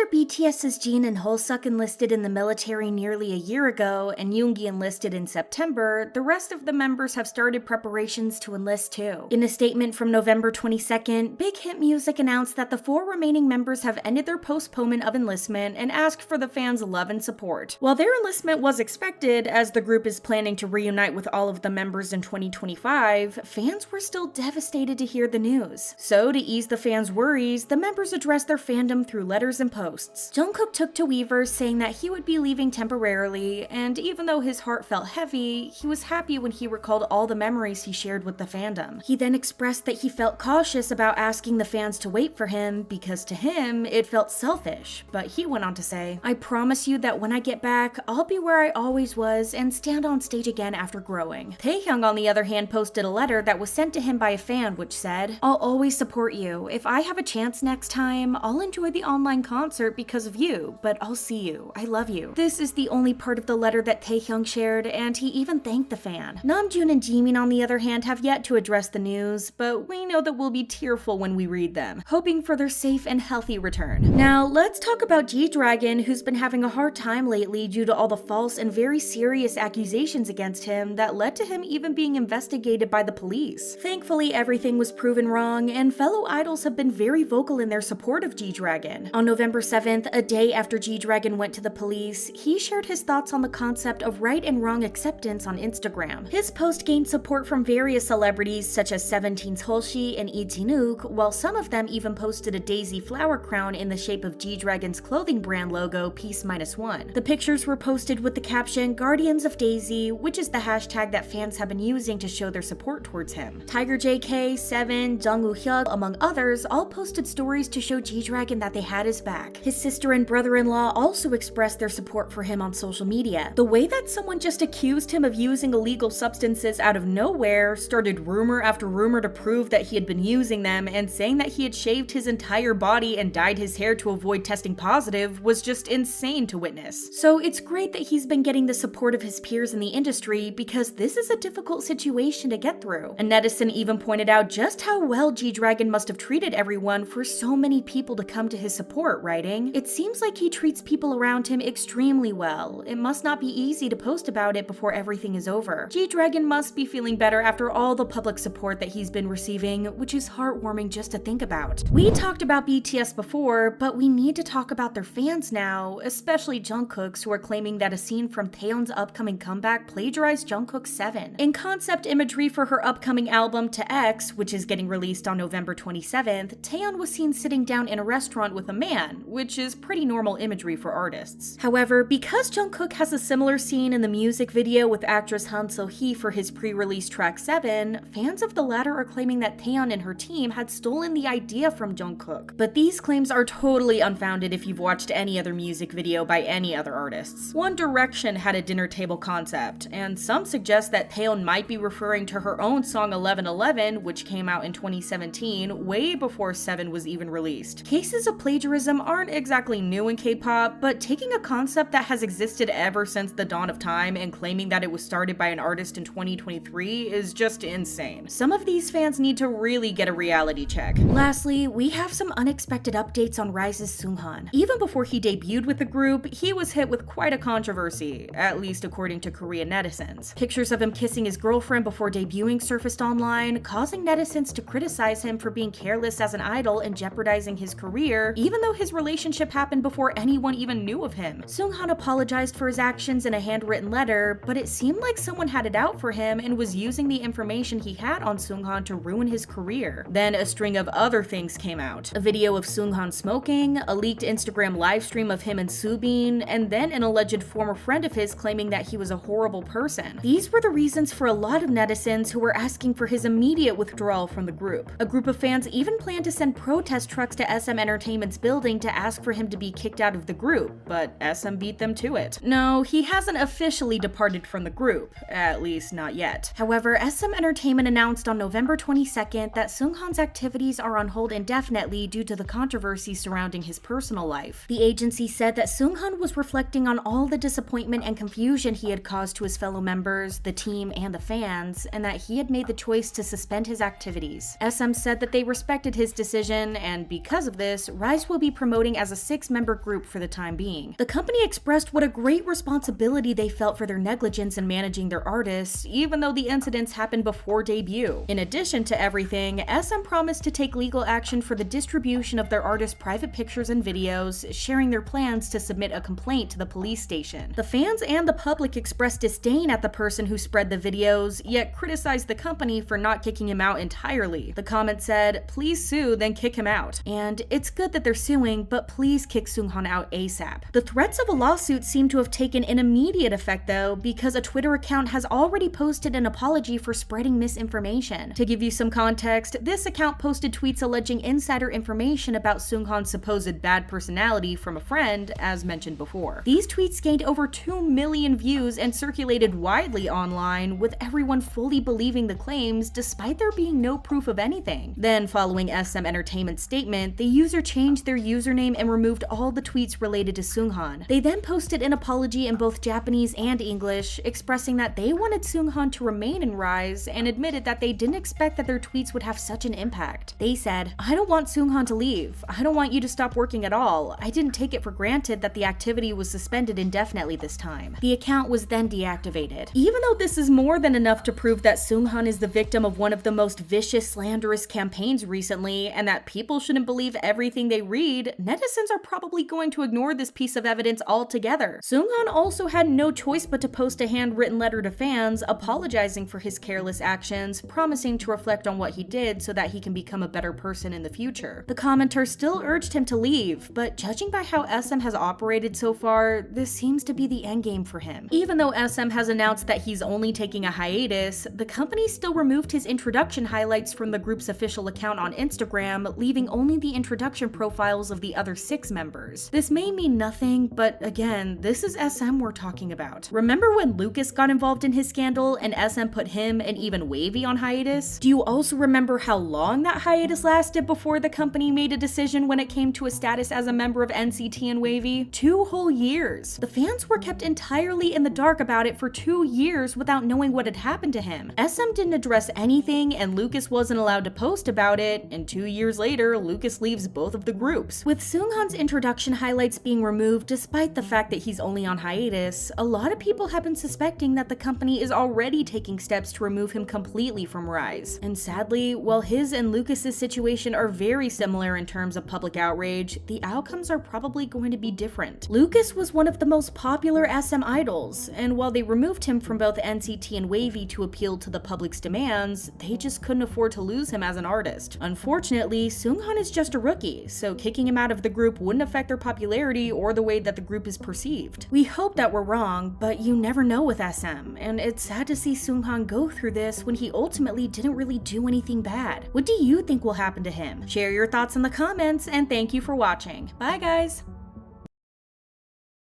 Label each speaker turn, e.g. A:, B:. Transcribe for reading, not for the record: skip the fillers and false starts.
A: After BTS's Jin and Holsuk enlisted in the military nearly a year ago and Yoongi enlisted in September, the rest of the members have started preparations to enlist too. In a statement from November 22nd, Big Hit Music announced that the 4 remaining members have ended their postponement of enlistment and asked for the fans' love and support. While their enlistment was expected, as the group is planning to reunite with all of the members in 2025, fans were still devastated to hear the news. So, to ease the fans' worries, the members addressed their fandom through letters and posts. Jungkook took to Weverse saying that he would be leaving temporarily, and even though his heart felt heavy, he was happy when he recalled all the memories he shared with the fandom. He then expressed that he felt cautious about asking the fans to wait for him because to him, it felt selfish, but he went on to say, "I promise you that when I get back, I'll be where I always was and stand on stage again after growing." Taeyeon, on the other hand, posted a letter that was sent to him by a fan which said, "I'll always support you. If I have a chance next time, I'll enjoy the online concert because of you, but I'll see you. I love you." This is the only part of the letter that Taeyeon shared, and he even thanked the fan. Namjoon and Jimin, on the other hand, have yet to address the news, but we know that we'll be tearful when we read them, hoping for their safe and healthy return. Now, let's talk about G-Dragon, who's been having a hard time lately due to all the false and very serious accusations against him that led to him even being investigated by the police. Thankfully, everything was proven wrong, and fellow idols have been very vocal in their support of G-Dragon. On November 7th, a day after G-Dragon went to the police, he shared his thoughts on the concept of right and wrong acceptance on Instagram. His post gained support from various celebrities such as Seventeen's Holshi and Lee Ji-nook, while some of them even posted a daisy flower crown in the shape of G-Dragon's clothing brand logo, Peace-1. The pictures were posted with the caption Guardians of Daisy, which is the hashtag that fans have been using to show their support towards him. Tiger JK, Seven, Jung Woo-hyuk, among others, all posted stories to show G-Dragon that they had his back. His sister and brother-in-law also expressed their support for him on social media. The way that someone just accused him of using illegal substances out of nowhere, started rumor after rumor to prove that he had been using them, and saying that he had shaved his entire body and dyed his hair to avoid testing positive was just insane to witness. So it's great that he's been getting the support of his peers in the industry because this is a difficult situation to get through. A netizen even pointed out just how well G-Dragon must have treated everyone for so many people to come to his support, writing, "It seems like he treats people around him extremely well. It must not be easy to post about it before everything is over. G-Dragon must be feeling better after all the public support that he's been receiving, which is heartwarming just to think about." We talked about BTS before, but we need to talk about their fans now, especially Jungkook's, who are claiming that a scene from Taeyeon's upcoming comeback plagiarized Jungkook's 7. In concept imagery for her upcoming album To X, which is getting released on November 27th, Taeyeon was seen sitting down in a restaurant with a man, which is pretty normal imagery for artists. However, because Jungkook has a similar scene in the music video with actress Han So-hee for his pre-release track 7, fans of the latter are claiming that Taeyeon and her team had stolen the idea from Jungkook. But these claims are totally unfounded if you've watched any other music video by any other artists. One Direction had a dinner table concept, and some suggest that Taeyeon might be referring to her own song 1111, which came out in 2017, way before 7 was even released. Cases of plagiarism aren't exactly new in K-pop, but taking a concept that has existed ever since the dawn of time and claiming that it was started by an artist in 2023 is just insane. Some of these fans need to really get a reality check. Lastly, we have some unexpected updates on RIIZE's Seunghan. Even before he debuted with the group, he was hit with quite a controversy, at least according to Korean netizens. Pictures of him kissing his girlfriend before debuting surfaced online, causing netizens to criticize him for being careless as an idol and jeopardizing his career, even though his relationship happened before anyone even knew of him. Seunghan apologized for his actions in a handwritten letter, but it seemed like someone had it out for him and was using the information he had on Seunghan to ruin his career. Then a string of other things came out. A video of Seunghan smoking, a leaked Instagram livestream of him and Soobin, and then an alleged former friend of his claiming that he was a horrible person. These were the reasons for a lot of netizens who were asking for his immediate withdrawal from the group. A group of fans even planned to send protest trucks to SM Entertainment's building to ask for him to be kicked out of the group, but SM beat them to it. No, he hasn't officially departed from the group, at least not yet. However, SM Entertainment announced on November 22nd that Seunghan's activities are on hold indefinitely due to the controversy surrounding his personal life. The agency said that Seunghan was reflecting on all the disappointment and confusion he had caused to his fellow members, the team, and the fans, and that he had made the choice to suspend his activities. SM said that they respected his decision, and because of this, RIIZE will be promoting operating as a 6-member group for the time being. The company expressed what a great responsibility they felt for their negligence in managing their artists, even though the incidents happened before debut. In addition to everything, SM promised to take legal action for the distribution of their artists' private pictures and videos, sharing their plans to submit a complaint to the police station. The fans and the public expressed disdain at the person who spread the videos, yet criticized the company for not kicking him out entirely. The comment said, "Please sue, then kick him out." And it's good that they're suing, but please kick Seunghan out ASAP. The threats of a lawsuit seem to have taken an immediate effect though, because a Twitter account has already posted an apology for spreading misinformation. To give you some context, this account posted tweets alleging insider information about Seunghan's supposed bad personality from a friend, as mentioned before. These tweets gained over 2 million views and circulated widely online, with everyone fully believing the claims despite there being no proof of anything. Then, following SM Entertainment's statement, the user changed their username and removed all the tweets related to Seunghan. They then posted an apology in both Japanese and English, expressing that they wanted Seunghan to remain in RIIZE and admitted that they didn't expect that their tweets would have such an impact. They said, "I don't want Seunghan to leave. I don't want you to stop working at all. I didn't take it for granted that the activity was suspended indefinitely this time." The account was then deactivated. Even though this is more than enough to prove that Seunghan is the victim of one of the most vicious, slanderous campaigns recently, and that people shouldn't believe everything they read, netizens are probably going to ignore this piece of evidence altogether. Seunghan also had no choice but to post a handwritten letter to fans apologizing for his careless actions, promising to reflect on what he did so that he can become a better person in the future. The commenter still urged him to leave, but judging by how SM has operated so far, this seems to be the endgame for him. Even though SM has announced that he's only taking a hiatus, the company still removed his introduction highlights from the group's official account on Instagram, leaving only the introduction profiles of the other 6 members. This may mean nothing, but again, this is SM we're talking about. Remember when Lucas got involved in his scandal and SM put him and even Wavy on hiatus? Do you also remember how long that hiatus lasted before the company made a decision when it came to his status as a member of NCT and Wavy? 2 whole years. The fans were kept entirely in the dark about it for 2 years without knowing what had happened to him. SM didn't address anything and Lucas wasn't allowed to post about it, and 2 years later, Lucas leaves both of the groups. With Seunghan's introduction highlights being removed despite the fact that he's only on hiatus, a lot of people have been suspecting that the company is already taking steps to remove him completely from RIIZE. And sadly, while his and Lucas's situation are very similar in terms of public outrage, the outcomes are probably going to be different. Lucas was one of the most popular SM idols, and while they removed him from both NCT and Wavy to appeal to the public's demands, they just couldn't afford to lose him as an artist. Unfortunately, Seunghan is just a rookie, so kicking him out of the group wouldn't affect their popularity or the way that the group is perceived. We hope that we're wrong, but you never know with SM, and it's sad to see Seunghan go through this when he ultimately didn't really do anything bad. What do you think will happen to him? Share your thoughts in the comments, and thank you for watching. Bye guys!